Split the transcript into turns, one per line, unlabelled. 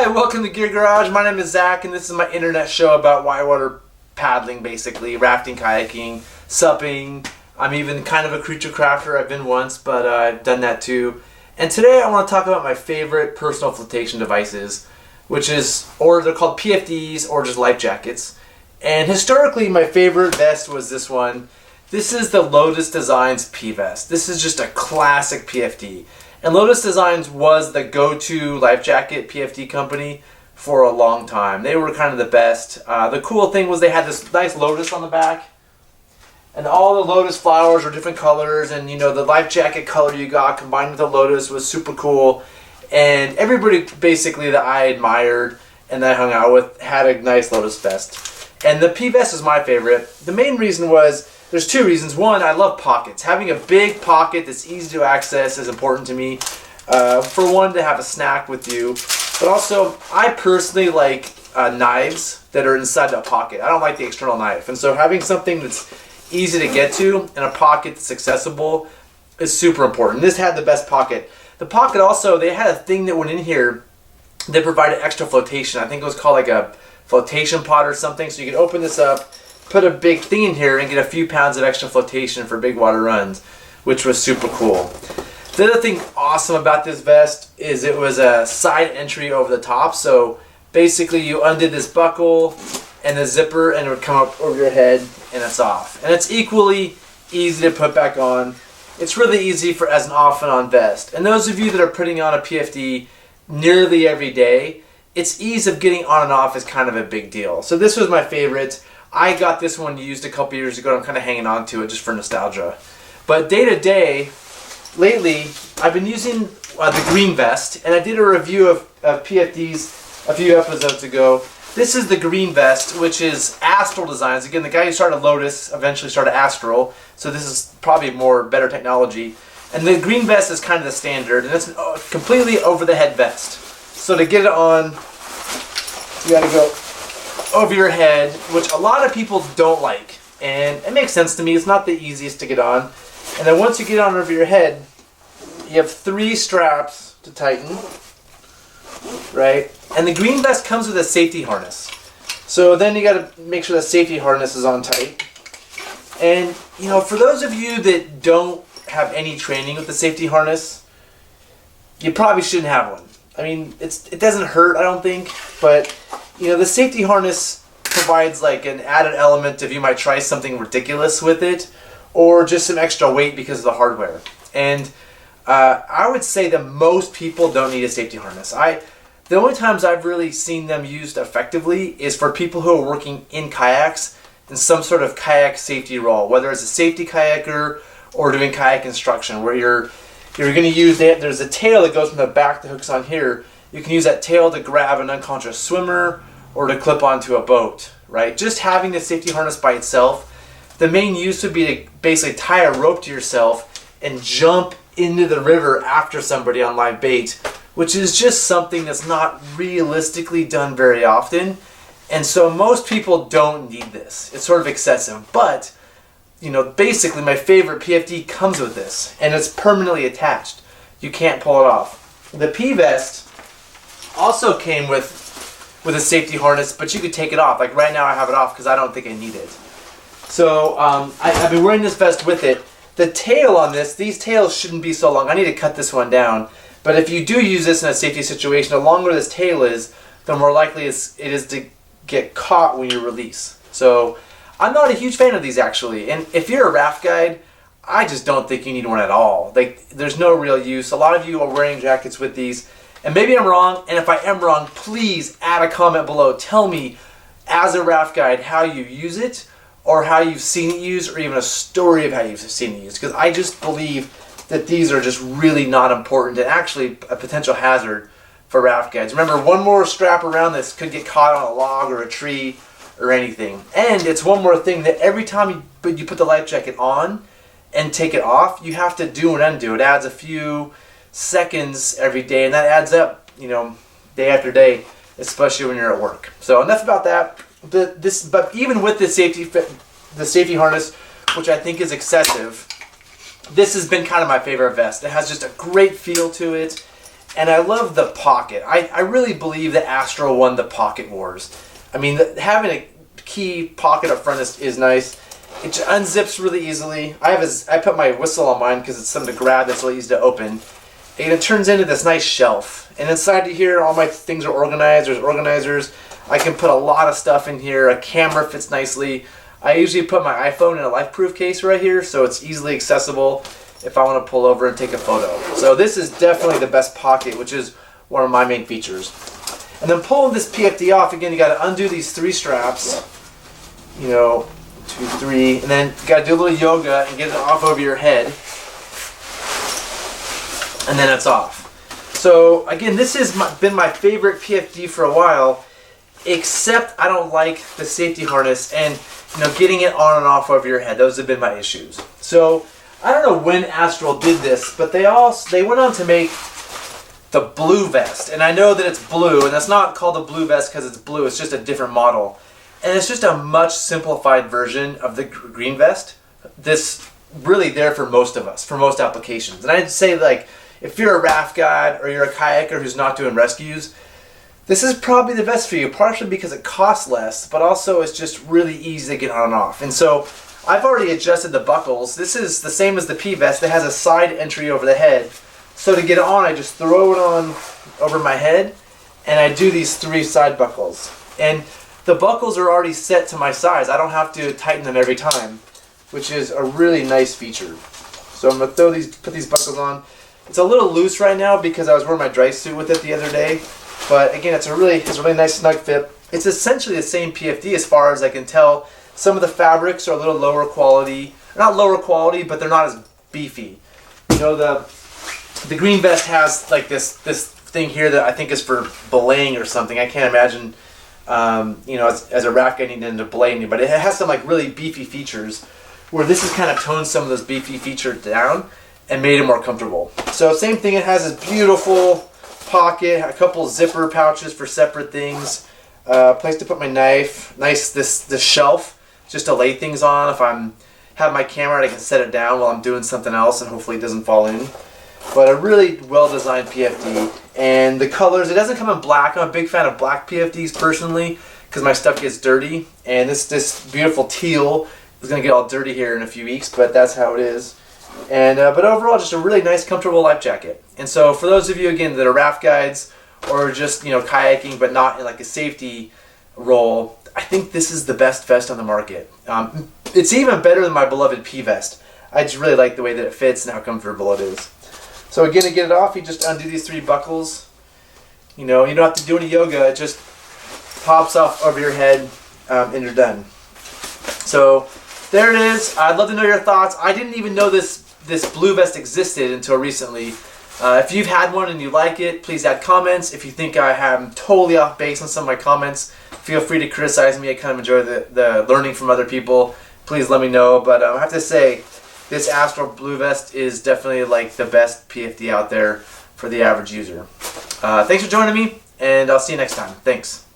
Hi, welcome to Gear Garage. My name is Zach, and this is my internet show about whitewater paddling, basically, rafting, kayaking, supping. I'm even kind of a creature crafter. I've been once, but I've done that too. And today I want to talk about my favorite personal flotation devices, or they're called PFDs, or just life jackets. And historically, my favorite vest was this one. This is the Lotus Designs P-Vest. This is just a classic PFD. And Lotus Designs was the go-to life jacket PFD company for a long time. They were kind of the best. The cool thing was they had this nice lotus on the back. And all the lotus flowers were different colors. And, you know, the life jacket color you got combined with the lotus was super cool. And everybody, basically, that I admired and that I hung out with had a nice lotus vest. And the P-Vest is my favorite. The main reason was, there's two reasons. One, I love pockets. Having a big pocket that's easy to access is important to me. For one, to have a snack with you. But also, I personally like knives that are inside a pocket. I don't like the external knife. And so having something that's easy to get to and a pocket that's accessible is super important. This had the best pocket. The pocket also, they had a thing that went in here that provided extra flotation. I think it was called like a flotation pot or something. So you could open this up, put a big thing in here, and get a few pounds of extra flotation for big water runs, which was super cool. The other thing awesome about this vest is it was a side entry over the top. So basically you undid this buckle and the zipper and it would come up over your head and it's off. And it's equally easy to put back on. It's really easy as an off and on vest. And those of you that are putting on a PFD nearly every day, its ease of getting on and off is kind of a big deal. So this was my favorite. I got this one used a couple years ago. I'm kind of hanging on to it just for nostalgia. But day to day, lately, I've been using the Green Vest, and I did a review of PFDs a few episodes ago. This is the Green Vest, which is Astral Designs. Again, the guy who started Lotus eventually started Astral, so this is probably better technology. And the Green Vest is kind of the standard, and it's a completely over-the-head vest. So to get it on, you got to go over your head, which a lot of people don't like. And it makes sense to me. It's not the easiest to get on. And then once you get on over your head, you have 3 straps to tighten, right? And the Green Vest comes with a safety harness. So then you got to make sure the safety harness is on tight. And, you know, for those of you that don't have any training with the safety harness, you probably shouldn't have one. I mean, it doesn't hurt, I don't think, but you know, the safety harness provides like an added element if you might try something ridiculous with it, or just some extra weight because of the hardware. And I would say that most people don't need a safety harness. The only times I've really seen them used effectively is for people who are working in kayaks in some sort of kayak safety role, whether it's a safety kayaker or doing kayak instruction, where you're going to use there's a tail that goes from the back that hooks on here. You can use that tail to grab an unconscious swimmer or to clip onto a boat, right? Just having the safety harness by itself, the main use would be to basically tie a rope to yourself and jump into the river after somebody on live bait, which is just something that's not realistically done very often. And so most people don't need this. It's sort of excessive, but you know, basically my favorite PFD comes with this, and it's permanently attached. You can't pull it off. The P-Vest also came with a safety harness, but you could take it off. Like right now I have it off because I don't think I need it. So I've been wearing this vest with it. The tail on these tails shouldn't be so long. I need to cut this one down. But if you do use this in a safety situation, the longer this tail is, the more likely it is to get caught when you release. So I'm not a huge fan of these actually. And if you're a raft guide, I just don't think you need one at all. Like, there's no real use. A lot of you are wearing jackets with these. And maybe I'm wrong, and if I am wrong, please add a comment below. Tell me, as a raft guide, how you use it, or how you've seen it used, or even a story of how you've seen it used. Because I just believe that these are just really not important and actually a potential hazard for raft guides. Remember, one more strap around this could get caught on a log or a tree or anything. And it's one more thing that every time you put the life jacket on and take it off, you have to do and undo. It adds a few seconds every day, and that adds up, you know, day after day, especially when you're at work. So enough about that. But even with the safety harness, which I think is excessive, this has been kind of my favorite vest. It has just a great feel to it, And I love the pocket. I really believe that Astral won the pocket wars. I mean, having a key pocket up front is nice. It unzips really easily. I put my whistle on mine because it's something to grab that's really easy to open. And it turns into this nice shelf. And inside of here, all my things are organized. There's organizers. I can put a lot of stuff in here. A camera fits nicely. I usually put my iPhone in a life-proof case right here, so it's easily accessible if I want to pull over and take a photo. So this is definitely the best pocket, which is one of my main features. And then pulling this PFD off, again, you got to undo these 3 straps. You know, 2, 3, and then you got to do a little yoga and get it off over your head. And then it's off. So again, this has been my favorite PFD for a while, except I don't like the safety harness and getting it on and off over your head. Those have been my issues. So I don't know when Astral did this, but they went on to make the Blue Vest. And I know that it's blue, and that's not called the Blue Vest because it's blue. It's just a different model. And it's just a much simplified version of the Green Vest. This really there for most of us, for most applications. And I'd say, like, if you're a raft guide or you're a kayaker who's not doing rescues, this is probably the best for you, partially because it costs less, but also it's just really easy to get on and off. And so I've already adjusted the buckles. This is the same as the P vest that has a side entry over the head. So to get it on, I just throw it on over my head, and I do these 3 side buckles. And the buckles are already set to my size. I don't have to tighten them every time, which is a really nice feature. So I'm gonna put these buckles on. It's a little loose right now because I was wearing my dry suit with it the other day. But again, it's a really nice snug fit. It's essentially the same PFD as far as I can tell. Some of the fabrics are a little lower quality. Not lower quality, but they're not as beefy. You know, the Green Vest has like this thing here that I think is for belaying or something. I can't imagine, as a raft guy needing to belay anybody. It has some like really beefy features, where this has kind of toned some of those beefy features down and made it more comfortable. So same thing, it has this beautiful pocket, a couple zipper pouches for separate things, place to put my knife, this shelf just to lay things on. If I'm have my camera, I can set it down while I'm doing something else and hopefully it doesn't fall in. But a really well-designed PFD. And the colors, it doesn't come in black. I'm a big fan of black PFDs personally because my stuff gets dirty. And this beautiful teal is going to get all dirty here in a few weeks, but that's how it is. And but overall, just a really nice, comfortable life jacket. And so for those of you, again, that are raft guides or just kayaking but not in like a safety role, I think this is the best vest on the market. It's even better than my beloved P vest. I just really like the way that it fits and how comfortable it is. So again, to get it off, you just undo these 3 buckles. You don't have to do any yoga. It just pops off over your head and you're done. So there it is. I'd love to know your thoughts. I didn't even know this Blue Vest existed until recently. If you've had one and you like it, please add comments. If you think I am totally off base on some of my comments, feel free to criticize me. I kind of enjoy the learning from other people. Please let me know. But I have to say, this Astral Blue Vest is definitely like the best PFD out there for the average user. Thanks for joining me, and I'll see you next time. Thanks.